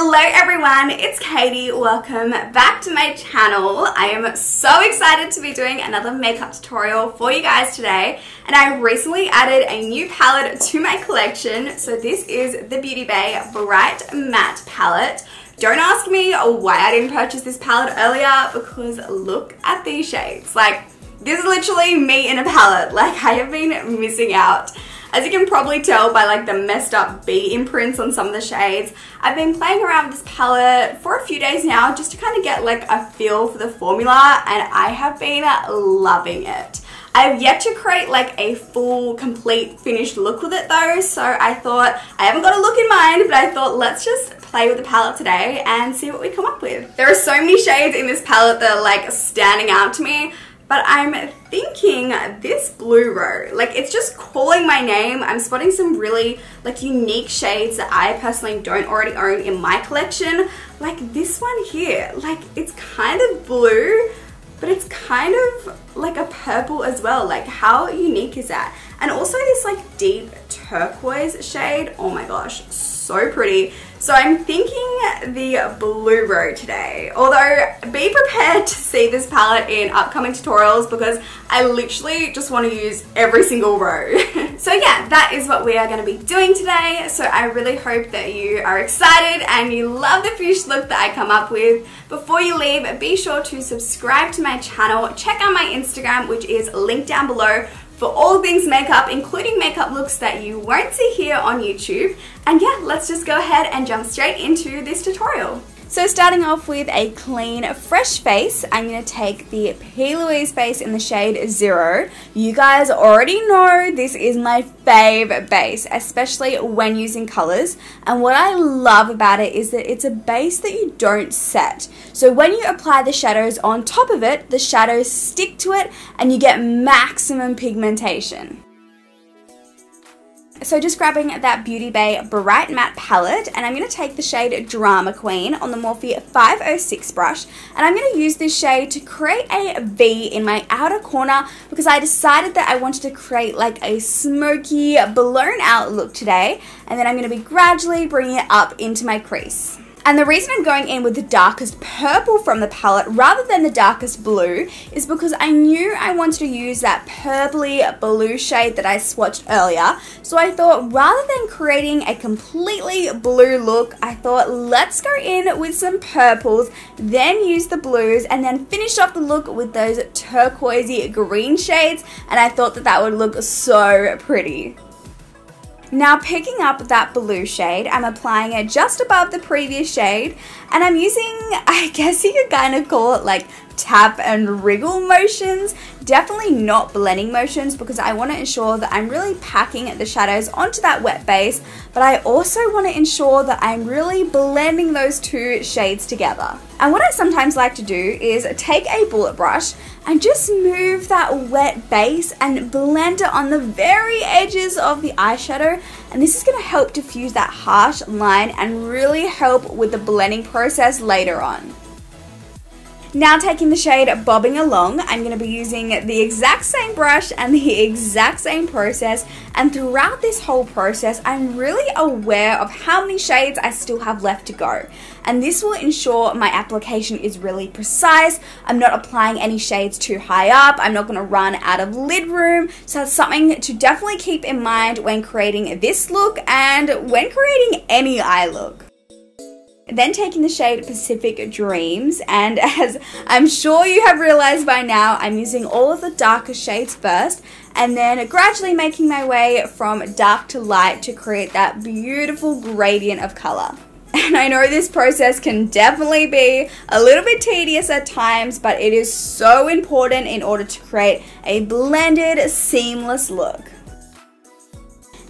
Hello everyone, it's Katie. Welcome back to my channel. I am so excited to be doing another makeup tutorial for you guys today, and I recently added a new palette to my collection. So this is the Beauty Bay Bright Matte Palette. Don't ask me why I didn't purchase this palette earlier, because look at these shades. Like, this is literally me in a palette. Like, I have been missing out. As you can probably tell by like the messed up bee imprints on some of the shades, I've been playing around with this palette for a few days now just to kind of get like a feel for the formula, and I have been loving it. I've yet to create like a full, complete, finished look with it though, so I thought, I haven't got a look in mind, but I thought let's just play with the palette today and see what we come up with. There are so many shades in this palette that are like standing out to me. But I'm thinking this Bleu row, like it's just calling my name. I'm spotting some really like unique shades that I personally don't already own in my collection. Like this one here, like it's kind of blue, but it's kind of like a purple as well. Like how unique is that? And also this like deep turquoise shade. Oh my gosh, so pretty. So I'm thinking the Bleu row today, although be prepared to see this palette in upcoming tutorials because I literally just want to use every single row. So yeah, that is what we are going to be doing today. So I really hope that you are excited and you love the finished look that I come up with. Before you leave, be sure to subscribe to my channel, check out my Instagram, which is linked down below, for all things makeup, including makeup looks that you won't see here on YouTube. And yeah, let's just go ahead and jump straight into this tutorial. So starting off with a clean, fresh face, I'm going to take the P.Louise base in the shade 0. You guys already know this is my fave base, especially when using colors. And what I love about it is that it's a base that you don't set. So when you apply the shadows on top of it, the shadows stick to it and you get maximum pigmentation. So just grabbing that Beauty Bay Bright Matte Palette, and I'm going to take the shade Drama Queen on the Morphe 506 brush, and I'm going to use this shade to create a V in my outer corner because I decided that I wanted to create like a smoky, blown out look today, and then I'm going to be gradually bringing it up into my crease. And the reason I'm going in with the darkest purple from the palette rather than the darkest blue is because I knew I wanted to use that purpley blue shade that I swatched earlier. So I thought rather than creating a completely blue look, I thought let's go in with some purples, then use the blues, and then finish off the look with those turquoisey green shades. And I thought that that would look so pretty. Now picking up that blue shade, I'm applying it just above the previous shade, and I'm using, I guess you could kind of call it like tap and wriggle motions. Definitely not blending motions because I want to ensure that I'm really packing the shadows onto that wet base, but I also want to ensure that I'm really blending those two shades together. And what I sometimes like to do is take a bullet brush and just move that wet base and blend it on the very edges of the eyeshadow, and this is going to help diffuse that harsh line and really help with the blending process later on. Now taking the shade Bobbing Along, I'm going to be using the exact same brush and the exact same process, and throughout this whole process I'm really aware of how many shades I still have left to go, and this will ensure my application is really precise. I'm not applying any shades too high up, I'm not going to run out of lid room, so that's something to definitely keep in mind when creating this look and when creating any eye look. Then taking the shade Pacific Dreams, and as I'm sure you have realized by now, I'm using all of the darker shades first and then gradually making my way from dark to light to create that beautiful gradient of color. And I know this process can definitely be a little bit tedious at times, but it is so important in order to create a blended, seamless look.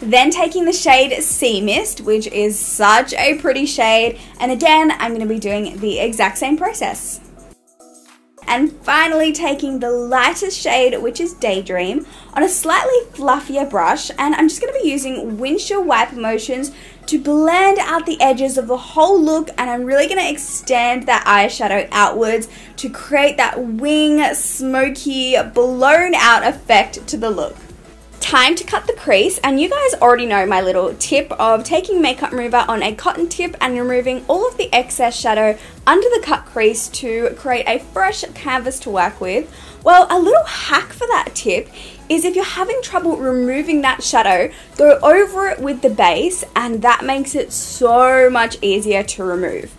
Then taking the shade Sea Mist, which is such a pretty shade, and again, I'm going to be doing the exact same process. And finally taking the lightest shade, which is Daydream, on a slightly fluffier brush, and I'm just going to be using windshield wiper motions to blend out the edges of the whole look, and I'm really going to extend that eyeshadow outwards to create that wing, smoky, blown out effect to the look. Time to cut the crease, and you guys already know my little tip of taking makeup remover on a cotton tip and removing all of the excess shadow under the cut crease to create a fresh canvas to work with. Well, a little hack for that tip is if you're having trouble removing that shadow, go over it with the base, and that makes it so much easier to remove.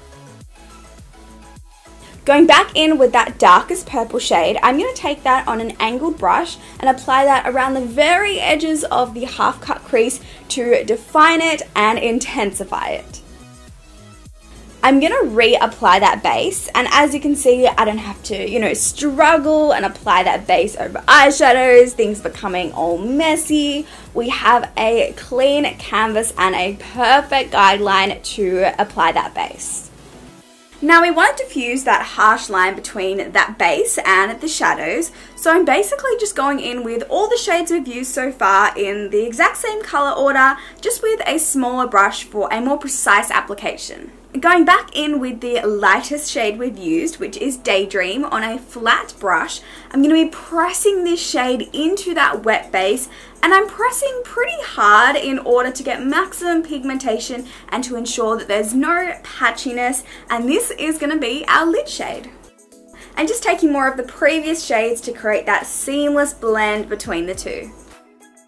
Going back in with that darkest purple shade, I'm going to take that on an angled brush and apply that around the very edges of the half cut crease to define it and intensify it. I'm going to reapply that base, and as you can see, I don't have to, struggle and apply that base over eyeshadows, things becoming all messy. We have a clean canvas and a perfect guideline to apply that base. Now we want to diffuse that harsh line between that base and the shadows, so I'm basically just going in with all the shades we've used so far in the exact same color order, just with a smaller brush for a more precise application. Going back in with the lightest shade we've used, which is Daydream, on a flat brush, I'm going to be pressing this shade into that wet base, and I'm pressing pretty hard in order to get maximum pigmentation and to ensure that there's no patchiness, and this is going to be our lid shade. I'm just taking more of the previous shades to create that seamless blend between the two.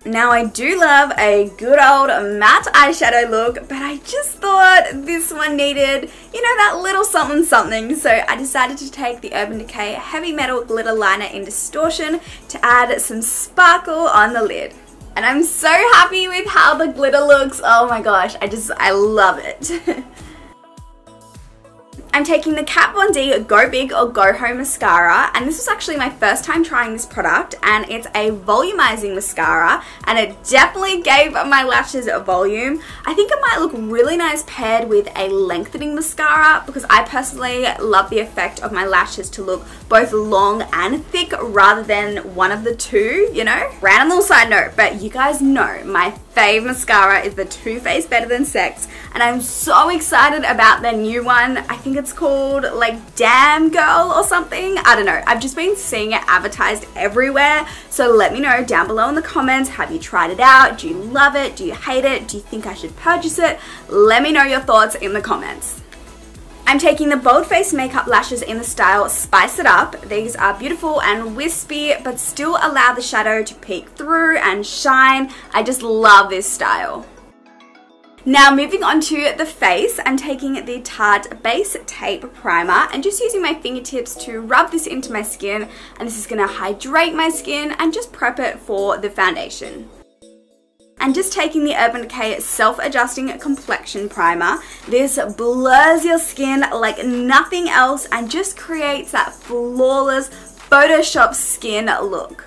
Now I do love a good old matte eyeshadow look, but I just thought this one needed, that little something something, so I decided to take the Urban Decay Heavy Metal Glitter Liner in Distortion to add some sparkle on the lid. And I'm so happy with how the glitter looks. Oh my gosh, I love it. I'm taking the Kat Von D Go Big or Go Home mascara, and this was actually my first time trying this product, and it's a volumizing mascara, and it definitely gave my lashes a volume. I think it might look really nice paired with a lengthening mascara, because I personally love the effect of my lashes to look both long and thick rather than one of the two, Random little side note, but you guys know my fave mascara is the Too Faced Better Than Sex, and I'm so excited about their new one. I think it's called like Damn Girl or something. I don't know. I've just been seeing it advertised everywhere, so let me know down below in the comments. Have you tried it out? Do you love it? Do you hate it? Do you think I should purchase it? Let me know your thoughts in the comments. I'm taking the Bold Face Makeup Lashes in the style Spice It Up. These are beautiful and wispy, but still allow the shadow to peek through and shine. I just love this style. Now moving on to the face, I'm taking the Tarte Base Tape Primer and just using my fingertips to rub this into my skin, and this is going to hydrate my skin and just prep it for the foundation. And just taking the Urban Decay Self-Adjusting Complexion Primer. This blurs your skin like nothing else and just creates that flawless Photoshop skin look.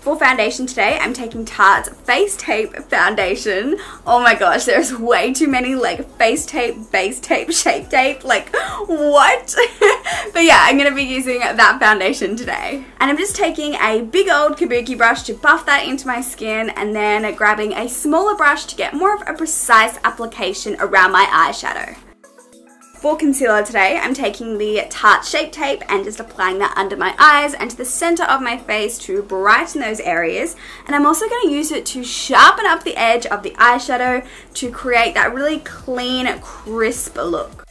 For foundation today, I'm taking Tarte's Face Tape Foundation. Oh my gosh, there's way too many face tape, base tape, shape tape, what? But yeah, I'm going to be using that foundation today. And I'm just taking a big old kabuki brush to buff that into my skin, and then grabbing a smaller brush to get more of a precise application around my eyeshadow. For concealer today, I'm taking the Tarte Shape Tape and just applying that under my eyes and to the center of my face to brighten those areas. And I'm also going to use it to sharpen up the edge of the eyeshadow to create that really clean, crisp look.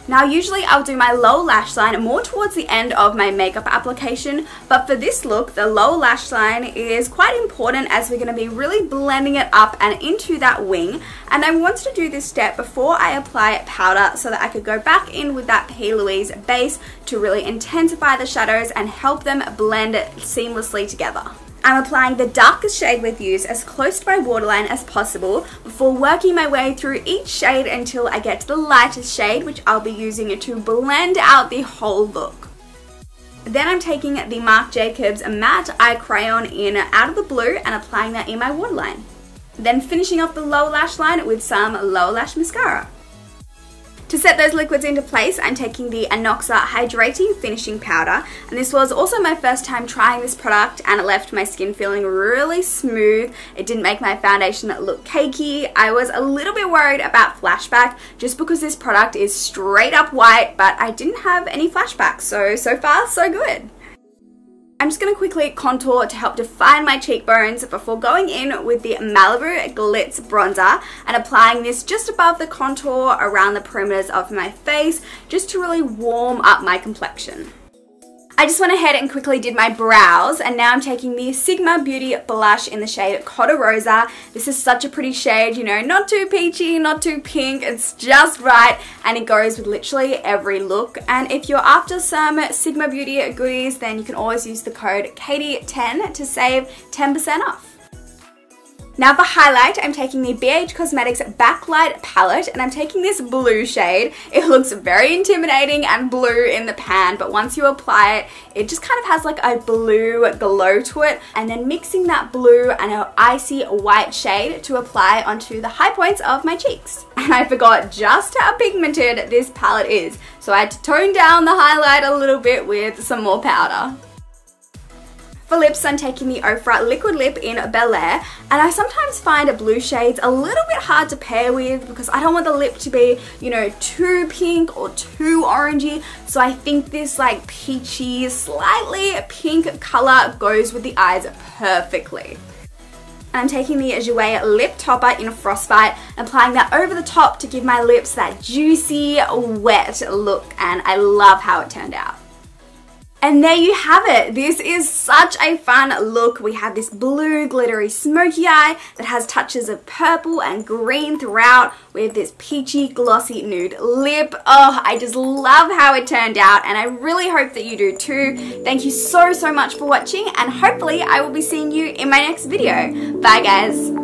Now usually I'll do my lower lash line more towards the end of my makeup application, but for this look the lower lash line is quite important as we're going to be really blending it up and into that wing, and I wanted to do this step before I apply powder so that I could go back in with that P.Louise base to really intensify the shadows and help them blend seamlessly together. I'm applying the darkest shade we've used as close to my waterline as possible before working my way through each shade until I get to the lightest shade, which I'll be using to blend out the whole look. Then I'm taking the Marc Jacobs Matte Eye Crayon in out of the blue and applying that in my waterline. Then finishing off the lower lash line with some lower lash mascara. To set those liquids into place, I'm taking the Innoxa Hydrating Finishing Powder, and this was also my first time trying this product and it left my skin feeling really smooth. It didn't make my foundation look cakey. I was a little bit worried about flashback just because this product is straight up white, but I didn't have any flashbacks, so far so good. I'm just going to quickly contour to help define my cheekbones before going in with the Malibu Glitz bronzer and applying this just above the contour around the perimeters of my face just to really warm up my complexion. I just went ahead and quickly did my brows, and now I'm taking the Sigma Beauty blush in the shade Cotta Rosa. This is such a pretty shade, you know, not too peachy, not too pink, it's just right, and it goes with literally every look. And if you're after some Sigma Beauty goodies, then you can always use the code Katie10 to save 10% off. Now for highlight, I'm taking the BH Cosmetics Backlight palette, and I'm taking this blue shade. It looks very intimidating and blue in the pan, but once you apply it, it just kind of has like a blue glow to it, and then mixing that blue and an icy white shade to apply onto the high points of my cheeks. And I forgot just how pigmented this palette is, so I had to tone down the highlight a little bit with some more powder. For lips, I'm taking the Ofra Liquid Lip in Bel Air, and I sometimes find blue shades a little bit hard to pair with because I don't want the lip to be, you know, too pink or too orangey, so I think this like peachy, slightly pink color goes with the eyes perfectly. And I'm taking the Jouer Lip Topper in Frostbite and applying that over the top to give my lips that juicy, wet look, and I love how it turned out. And there you have it. This is such a fun look. We have this blue glittery smoky eye that has touches of purple and green throughout with this peachy glossy nude lip. Oh, I just love how it turned out, and I really hope that you do too. Thank you so much for watching, and hopefully I will be seeing you in my next video. Bye guys.